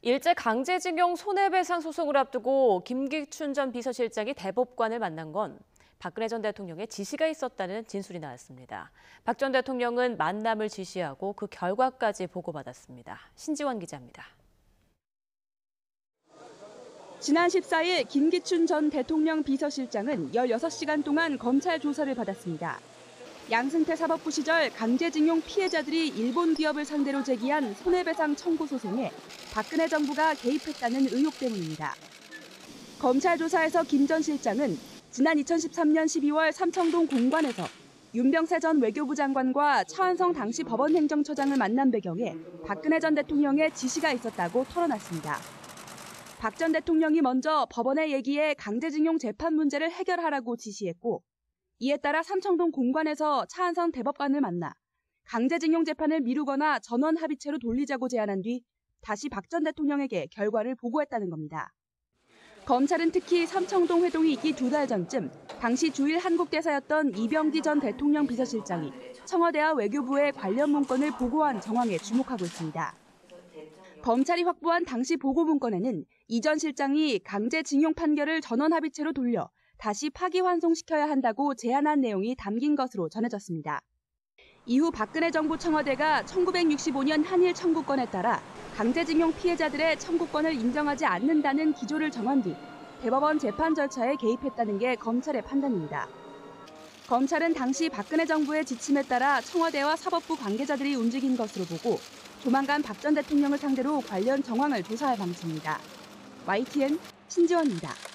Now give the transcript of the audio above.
일제 강제징용 손해배상 소송을 앞두고 김기춘 전 비서실장이 대법관을 만난 건 박근혜 전 대통령의 지시가 있었다는 진술이 나왔습니다. 박 전 대통령은 만남을 지시하고 그 결과까지 보고받았습니다. 신지원 기자입니다. 지난 14일 김기춘 전 대통령 비서실장은 16시간 동안 검찰 조사를 받았습니다. 양승태 사법부 시절 강제징용 피해자들이 일본 기업을 상대로 제기한 손해배상 청구 소송에 박근혜 정부가 개입했다는 의혹 때문입니다. 검찰 조사에서 김 전 실장은 지난 2013년 12월 삼청동 공관에서 윤병세 전 외교부 장관과 차한성 당시 법원행정처장을 만난 배경에 박근혜 전 대통령의 지시가 있었다고 털어놨습니다. 박 전 대통령이 먼저 법원의 얘기에 강제징용 재판 문제를 해결하라고 지시했고, 이에 따라 삼청동 공관에서 차한성 대법관을 만나 강제징용 재판을 미루거나 전원 합의체로 돌리자고 제안한 뒤 다시 박 전 대통령에게 결과를 보고했다는 겁니다. 검찰은 특히 삼청동 회동이 있기 2달 전쯤 당시 주일 한국대사였던 이병기 전 대통령 비서실장이 청와대와 외교부에 관련 문건을 보고한 정황에 주목하고 있습니다. 검찰이 확보한 당시 보고 문건에는 이 전 실장이 강제징용 판결을 전원 합의체로 돌려 다시 파기환송시켜야 한다고 제안한 내용이 담긴 것으로 전해졌습니다. 이후 박근혜 정부 청와대가 1965년 한일 청구권에 따라 강제징용 피해자들의 청구권을 인정하지 않는다는 기조를 정한 뒤 대법원 재판 절차에 개입했다는 게 검찰의 판단입니다. 검찰은 당시 박근혜 정부의 지침에 따라 청와대와 사법부 관계자들이 움직인 것으로 보고 조만간 박 전 대통령을 상대로 관련 정황을 조사할 방침입니다. YTN 신지원입니다.